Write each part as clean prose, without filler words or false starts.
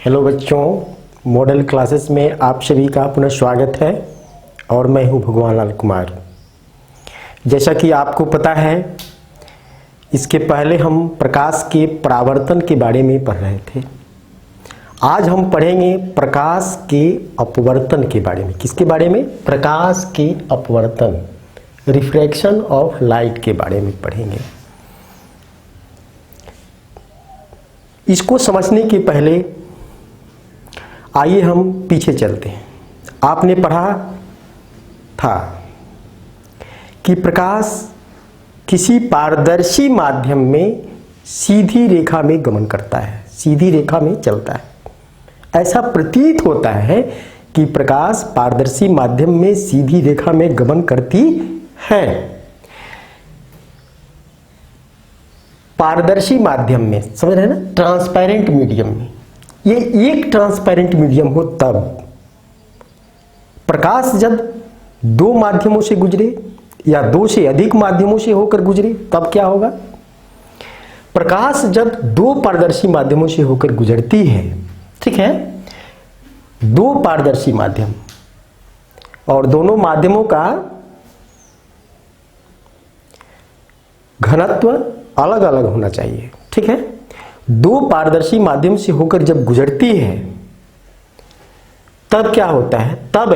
Hello बच्चों, model classes में आप सभी का पुनः स्वागत है और मैं हूं भगवान लाल कुमार। जैसा कि आपको पता है, इसके पहले हम प्रकाश के परावर्तन के बारे में पढ़ रहे थे। आज हम पढ़ेंगे प्रकाश के अपवर्तन के बारे में। किसके बारे में? प्रकाश के अपवर्तन, रिफ्रैक्शन ऑफ लाइट के बारे में पढ़ेंगे। इसको समझने के पहले आइए हम पीछे चलते हैं। आपने पढ़ा था कि प्रकाश किसी पारदर्शी माध्यम में सीधी रेखा में गमन करता है, सीधी रेखा में चलता है। ऐसा प्रतीत होता है कि प्रकाश पारदर्शी माध्यम में सीधी रेखा में गमन करती है। पारदर्शी माध्यम में, समझ रहे हैं ना, ट्रांसपेरेंट मीडियम में। ये एक ट्रांसपेरेंट मीडियम हो तब प्रकाश जब दो माध्यमों से गुजरे या दो से अधिक माध्यमों से होकर गुजरे तब क्या होगा? प्रकाश जब दो पारदर्शी माध्यमों से होकर गुजरती है, ठीक है, दो पारदर्शी माध्यम और दोनों माध्यमों का घनत्व अलग अलग होना चाहिए, ठीक है। दो पारदर्शी माध्यम से होकर जब गुजरती है तब क्या होता है? तब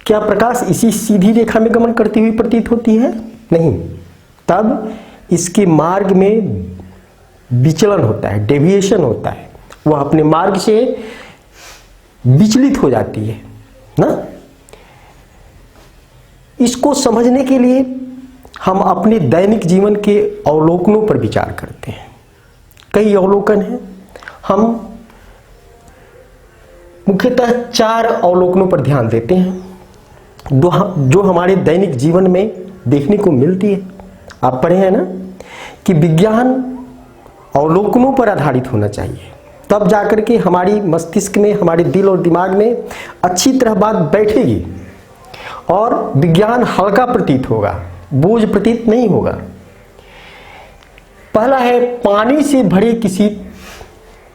क्या प्रकाश इसी सीधी रेखा में गमन करती हुई प्रतीत होती है? नहीं, तब इसके मार्ग में विचलन होता है, डेविएशन होता है। वह अपने मार्ग से विचलित हो जाती है ना। इसको समझने के लिए हम अपने दैनिक जीवन के अवलोकनों पर विचार करते हैं। कई अवलोकन हैं। हम मुख्यतः 4 अवलोकनों पर ध्यान देते हैं जो हमारे दैनिक जीवन में देखने को मिलती है। आप पढ़े हैं ना कि विज्ञान अवलोकनों पर आधारित होना चाहिए, तब जाकर के हमारी मस्तिष्क में, हमारे दिल और दिमाग में अच्छी तरह बात बैठेगी और विज्ञान हल्का प्रतीत होगा, बोझ प्रतीत नहीं होगा। पहला है, पानी से भरे किसी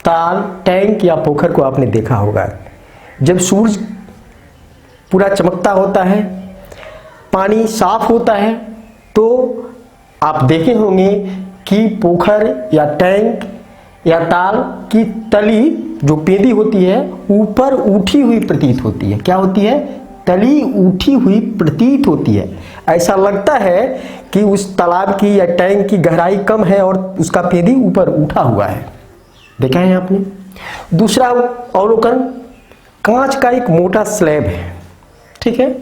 ताल, टैंक या पोखर को आपने देखा होगा। जब सूरज पूरा चमकता होता है, पानी साफ होता है, तो आप देखे होंगे कि पोखर या टैंक या ताल की तली जो पेदी होती है ऊपर उठी हुई प्रतीत होती है। क्या होती है? तली उठी हुई प्रतीत होती है। ऐसा लगता है कि उस तालाब की या टैंक की गहराई कम है और उसका पेदी ऊपर उठा हुआ है। देखा है आपने? दूसरा अवलोकन, कांच का एक मोटा स्लैब है, ठीक है,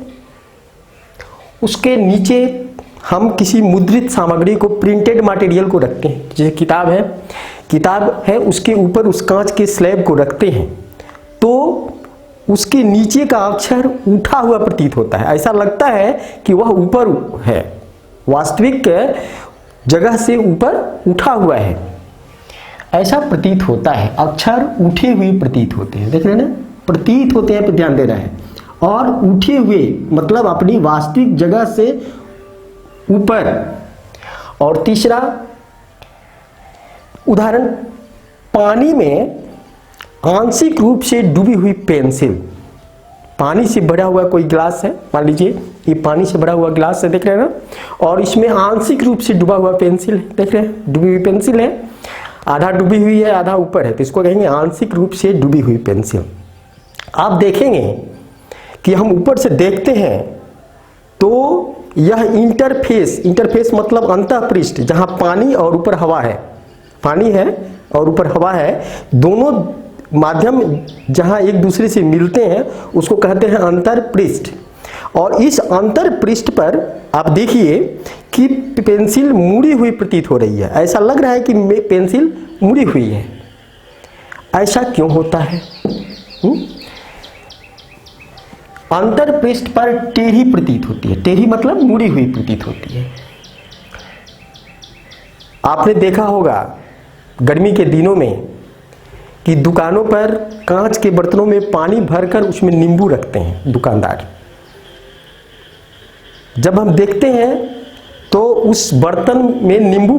उसके नीचे हम किसी मुद्रित सामग्री को, प्रिंटेड मटेरियल को रखते हैं। जैसे किताब है, उसके ऊपर उस कांच के स्लैब को रखते हैं तो उसके नीचे का अक्षर उठा हुआ प्रतीत होता है। ऐसा लगता है कि वह ऊपर है, वास्तविक जगह से ऊपर उठा हुआ है, ऐसा प्रतीत होता है। अक्षर उठे हुए प्रतीत होते हैं, देख रहे हैं ना, प्रतीत होते हैं पर ध्यान देना है। और उठे हुए मतलब अपनी वास्तविक जगह से ऊपर। और तीसरा उदाहरण, पानी में आंशिक रूप से डूबी हुई पेंसिल। पानी से भरा हुआ कोई गिलास है, मान लीजिए ये पानी से भरा हुआ गिलास है, देख रहे हैं ना, और इसमें आंशिक रूप से डूबा हुआ पेंसिल है, देख रहे हैं, डूबी हुई पेंसिल है, आधा डूबी हुई है आधा ऊपर है, तो इसको कहेंगे आंशिक रूप से डूबी हुई पेंसिल। आप देखेंगे कि हम ऊपर से देखते हैं तो यह इंटरफेस मतलब अंतःपृष्ठ, जहां पानी और ऊपर हवा है, पानी है और ऊपर हवा है, दोनों माध्यम जहां एक दूसरे से मिलते हैं उसको कहते हैं अंतरपृष्ठ। और इस अंतरपृष्ठ पर आप देखिए कि पेंसिल मुड़ी हुई प्रतीत हो रही है। ऐसा लग रहा है कि पेंसिल मुड़ी हुई है। ऐसा क्यों होता है? अंतरपृष्ठ पर टेढ़ी प्रतीत होती है। टेढ़ी मतलब मुड़ी हुई प्रतीत होती है। आपने देखा होगा गर्मी के दिनों में कि दुकानों पर कांच के बर्तनों में पानी भरकर उसमें नींबू रखते हैं दुकानदार। जब हम देखते हैं तो उस बर्तन में नींबू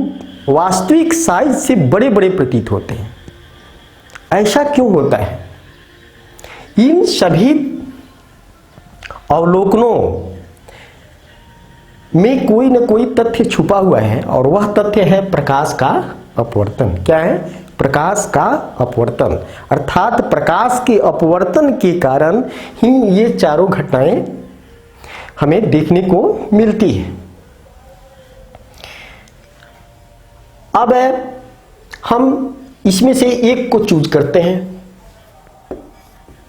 वास्तविक साइज से बड़े बड़े प्रतीत होते हैं। ऐसा क्यों होता है? इन सभी अवलोकनों में कोई न कोई तथ्य छुपा हुआ है और वह तथ्य है प्रकाश का अपवर्तन। क्या है? प्रकाश का अपवर्तन। अर्थात प्रकाश के अपवर्तन के कारण ही ये चारों घटनाएं हमें देखने को मिलती है। अब हम इसमें से एक को चूज करते हैं,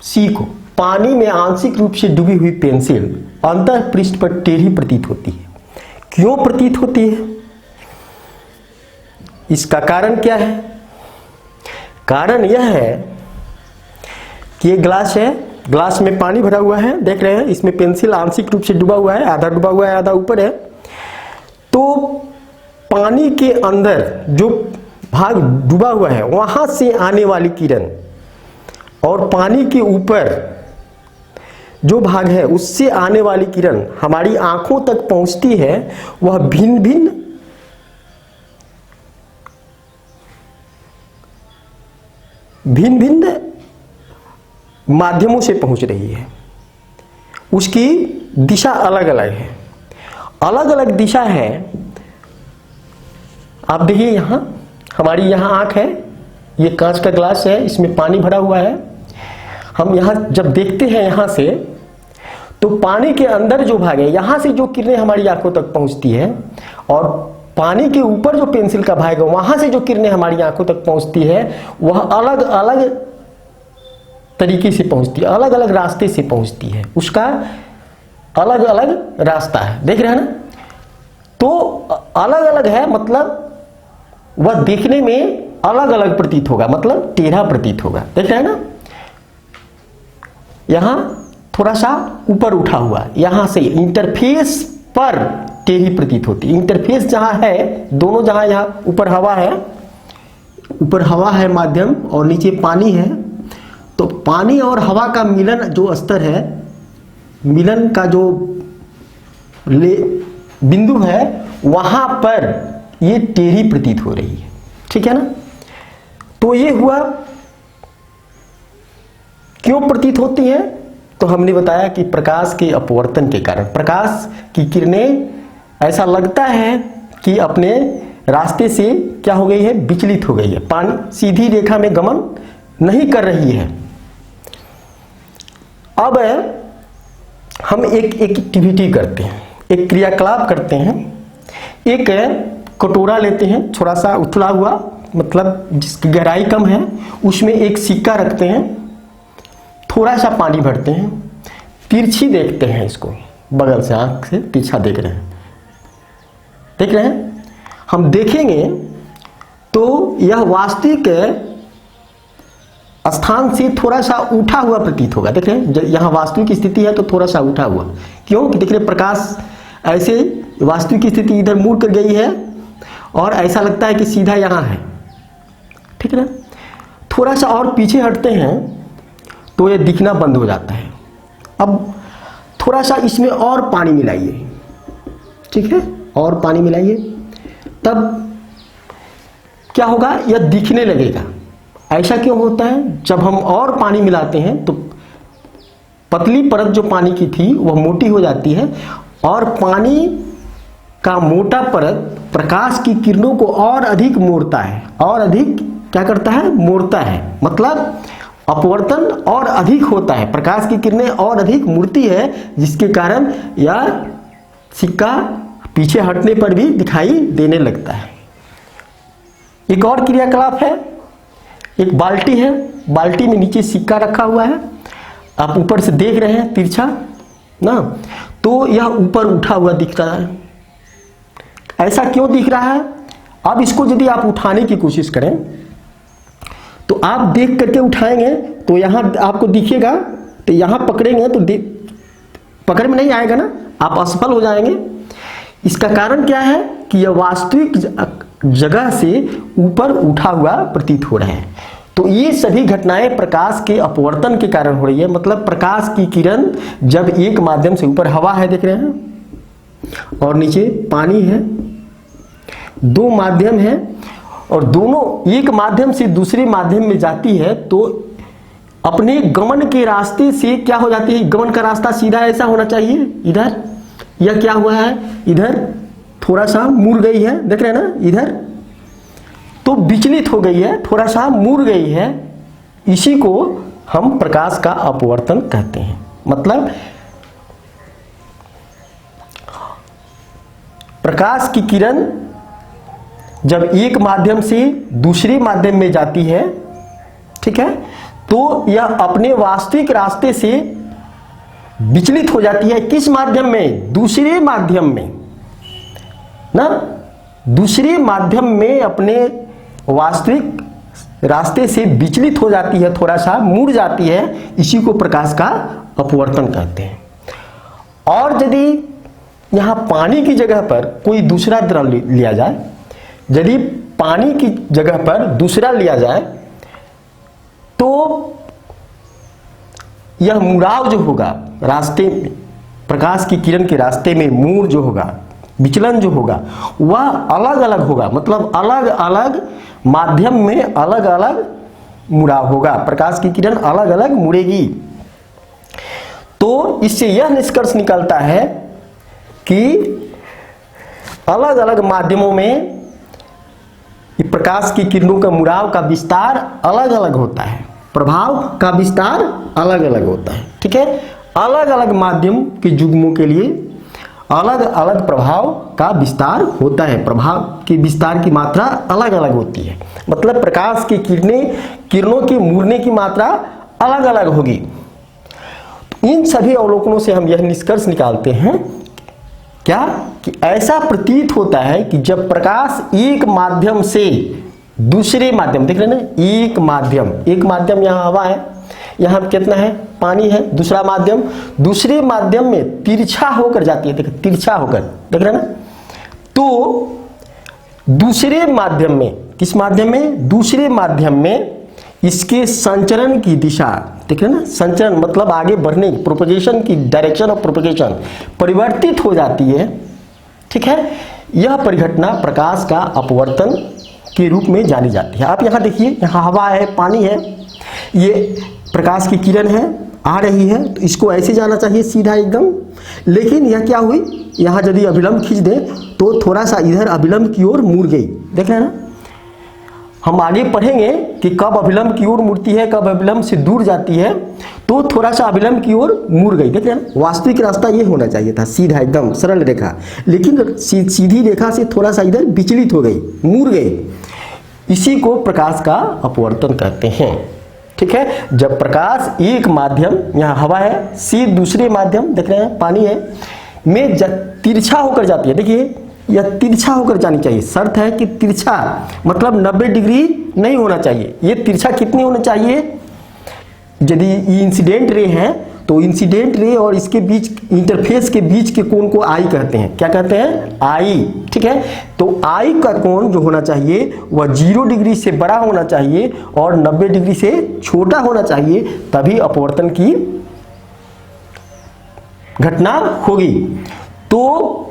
सी को। पानी में आंशिक रूप से डूबी हुई पेंसिल अंतः पृष्ठ पर टेढ़ी प्रतीत होती है। क्यों प्रतीत होती है? इसका कारण क्या है? कारण यह है कि ये ग्लास है, ग्लास में पानी भरा हुआ है, देख रहे हैं, इसमें पेंसिल आंशिक रूप से डूबा हुआ है, आधा डूबा हुआ है, आधा ऊपर है। तो पानी के अंदर जो भाग डूबा हुआ है वहां से आने वाली किरण और पानी के ऊपर जो भाग है उससे आने वाली किरण हमारी आंखों तक पहुंचती है, वह भिन्न भिन्न माध्यमों से पहुंच रही है। उसकी दिशा अलग अलग है, अलग अलग दिशा है। आप देखिए यहां हमारी यहां आंख है, ये कांच का ग्लास है, इसमें पानी भरा हुआ है। हम यहां जब देखते हैं यहां से, तो पानी के अंदर जो भाग है यहां से जो किरणें हमारी आंखों तक पहुंचती है और पानी के ऊपर जो पेंसिल का भाग है वहां से जो किरणें हमारी आंखों तक पहुंचती है वह अलग अलग तरीके से पहुंचती है, अलग अलग रास्ते से पहुंचती है। उसका अलग अलग रास्ता है, देख रहे हैं ना। तो अलग अलग है मतलब वह देखने में अलग अलग प्रतीत होगा, मतलब टेढ़ा प्रतीत होगा, देख रहे हैं ना। यहां थोड़ा सा ऊपर उठा हुआ, यहां से इंटरफेस पर टेढ़ी प्रतीत होती है। इंटरफेस जहां है, दोनों जहां, यहां ऊपर हवा है, ऊपर हवा है माध्यम और नीचे पानी है, तो पानी और हवा का मिलन जो स्तर है, मिलन का जो बिंदु है, वहां पर ये टेढ़ी प्रतीत हो रही है, ठीक है ना। तो ये हुआ क्यों प्रतीत होती है? तो हमने बताया कि प्रकाश के अपवर्तन के कारण। प्रकाश की किरणें ऐसा लगता है कि अपने रास्ते से क्या हो गई है, विचलित हो गई है, पानी सीधी रेखा में गमन नहीं कर रही है। अब हम एक एक्टिविटी करते हैं, एक क्रियाकलाप करते हैं। एक कटोरा लेते हैं, थोड़ा सा उथला हुआ, मतलब जिसकी गहराई कम है, उसमें एक सिक्का रखते हैं, थोड़ा सा पानी भरते हैं, तिरछी देखते हैं इसको, बगल से आंख से तिरछा देख रहे हैं, देख रहे हैं। हम देखेंगे तो यह वास्तविक स्थान से थोड़ा सा उठा हुआ प्रतीत होगा, देख रहे हैं। यहां वास्तविक स्थिति है तो थोड़ा सा उठा हुआ, क्यों? कि देख रहे प्रकाश ऐसे वास्तविक स्थिति इधर मुड़ कर गई है और ऐसा लगता है कि सीधा यहां है, ठीक है ना। थोड़ा सा और पीछे हटते हैं तो यह दिखना बंद हो जाता है। अब थोड़ा सा इसमें और पानी मिलाइए, ठीक है, और पानी मिलाइए, तब क्या होगा, यह दिखने लगेगा। ऐसा क्यों होता है? जब हम और पानी मिलाते हैं तो पतली परत जो पानी की थी वह मोटी हो जाती है और पानी का मोटा परत प्रकाश की किरणों को और अधिक मोड़ता है, और अधिक क्या करता है, मोड़ता है। मतलब अपवर्तन और अधिक होता है, प्रकाश की किरणें और अधिक मुड़ती है, जिसके कारण यह सिक्का पीछे हटने पर भी दिखाई देने लगता है। एक और क्रियाकलाप है, एक बाल्टी है, बाल्टी में नीचे सिक्का रखा हुआ है, आप ऊपर से देख रहे हैं तिरछा ना, तो यह ऊपर उठा हुआ दिख रहा है। ऐसा क्यों दिख रहा है? अब इसको यदि आप उठाने की कोशिश करें तो आप देख करके उठाएंगे तो यहां आपको दिखेगा, तो यहां पकड़ेंगे तो पकड़ में नहीं आएगा ना, आप असफल हो जाएंगे। इसका कारण क्या है कि यह वास्तविक जगह से ऊपर उठा हुआ प्रतीत हो रहा है। तो ये सभी घटनाएं प्रकाश के अपवर्तन के कारण हो रही है। मतलब प्रकाश की किरण जब एक माध्यम से, ऊपर हवा है देख रहे हैं और नीचे पानी है, दो माध्यम है और दोनों एक माध्यम से दूसरे माध्यम में जाती है, तो अपने गमन के रास्ते से क्या हो जाती है, गमन का रास्ता सीधा ऐसा होना चाहिए इधर, यह क्या हुआ है इधर थोड़ा सा मुड़ गई है, देख रहे हैं ना इधर, तो विचलित हो गई है, थोड़ा सा मुड़ गई है, इसी को हम प्रकाश का अपवर्तन कहते हैं। मतलब प्रकाश की किरण जब एक माध्यम से दूसरे माध्यम में जाती है, ठीक है, तो यह अपने वास्तविक रास्ते से विचलित हो जाती है। किस माध्यम में, दूसरे माध्यम में ना, दूसरे माध्यम में अपने वास्तविक रास्ते से विचलित हो जाती है, थोड़ा सा मुड़ जाती है, इसी को प्रकाश का अपवर्तन कहते हैं। और यदि यहाँ पानी की जगह पर कोई दूसरा द्रव लिया जाए, यदि पानी की जगह पर दूसरा लिया जाए तो यह मुड़ाव जो होगा रास्ते में, प्रकाश की किरण के रास्ते में मुड़ जो होगा, विचलन जो होगा, वह अलग अलग होगा। मतलब अलग अलग माध्यम में अलग अलग मुड़ाव होगा, प्रकाश की किरण अलग अलग मुड़ेगी। तो इससे यह निष्कर्ष निकलता है कि अलग अलग माध्यमों में प्रकाश की किरणों का मुड़ाव का विस्तार अलग अलग होता है, प्रभाव का विस्तार अलग अलग होता है, ठीक है। अलग अलग माध्यम के युग्मों के लिए अलग अलग प्रभाव का विस्तार होता है, प्रभाव के विस्तार की मात्रा अलग अलग होती है। मतलब प्रकाश की किरणों के मुड़ने की मात्रा अलग अलग होगी। इन सभी अवलोकनों से हम यह निष्कर्ष निकालते हैं क्या, कि ऐसा प्रतीत होता है कि जब प्रकाश एक माध्यम से दूसरे माध्यम, देख रहे हैं ना, एक माध्यम यहाँ हवा है, यहाँ कितना है, पानी है, दूसरा माध्यम, दूसरे माध्यम में तिरछा होकर जाती है, देखो तिरछा होकर, देख रहे हैं ना। तो दूसरे माध्यम में, किस माध्यम में, दूसरे माध्यम में इसके संचरण की दिशा, देख रहे हैं ना, संचरण मतलब आगे बढ़ने, प्रोपगेशन की डायरेक्शन ऑफ प्रोपगेशन परिवर्तित हो जाती है, ठीक है। यह परिघटना प्रकाश का अपवर्तन के रूप में जानी जाती है। आप यहाँ देखिए, यहाँ हवा है, पानी है, ये प्रकाश की किरण है, आ रही है, तो इसको ऐसे जाना चाहिए सीधा एकदम, लेकिन यह क्या हुई, यहाँ यदि अभिलंब खींच दें तो थोड़ा सा इधर अभिलंब की ओर मुड़ गई, देख रहे हैं ना। हम आगे पढ़ेंगे कि कब अभिलंब की ओर मुड़ती है, कब अभिलंब से दूर जाती है, तो थोड़ा सा अभिलंब की ओर मुड़ गई, देख रहे हैं। वास्तविक रास्ता ये होना चाहिए था, सीधा एकदम सरल रेखा, लेकिन सीधी रेखा से थोड़ा सा इधर विचलित हो गई, मुड़ गई, इसी को प्रकाश का अपवर्तन कहते हैं, ठीक है। जब प्रकाश एक माध्यम, यहाँ हवा है, से दूसरे माध्यम, देख रहे हैं पानी है, में तिरछा होकर जाती है, देखिए यह तिरछा होकर जानी चाहिए। शर्त है कि तिरछा मतलब 90 डिग्री नहीं होना चाहिए। ये तिरछा कितनी होना चाहिए, यदि इंसिडेंट रे है तो इंसिडेंट रे और इसके बीच, इंटरफेस के बीच के कोण को आई कहते हैं, क्या कहते हैं, आई, ठीक है। तो आई का कोण जो होना चाहिए वह 0 डिग्री से बड़ा होना चाहिए और 90 डिग्री से छोटा होना चाहिए, तभी अपवर्तन की घटना होगी। तो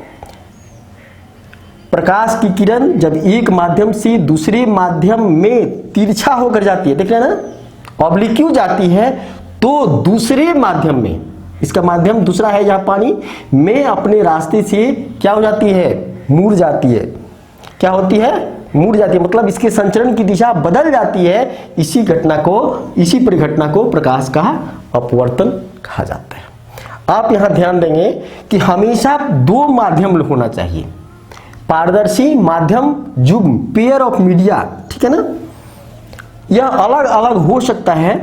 प्रकाश की किरण जब एक माध्यम से दूसरे माध्यम में तिरछा होकर जाती है, देख रहे हैं ना, ऑब्लिक्यू जाती है, तो दूसरे माध्यम में, इसका माध्यम दूसरा है यहाँ पानी में, अपने रास्ते से क्या हो जाती है, मुड़ जाती है, क्या होती है, मुड़ जाती है, मतलब इसके संचरण की दिशा बदल जाती है। इसी घटना को, इसी परिघटना को प्रकाश का अपवर्तन कहा जाता है। आप यहाँ ध्यान देंगे कि हमेशा दो माध्यम होना चाहिए, पारदर्शी माध्यम युग्म, पेयर ऑफ मीडिया, ठीक है ना। यह अलग अलग हो सकता है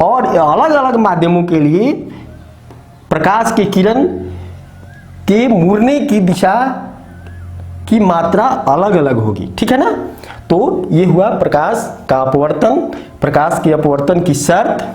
और अलग अलग माध्यमों के लिए प्रकाश की किरण के मुड़ने की दिशा की मात्रा अलग अलग होगी, ठीक है ना। तो ये हुआ प्रकाश का अपवर्तन, प्रकाश के अपवर्तन की शर्त,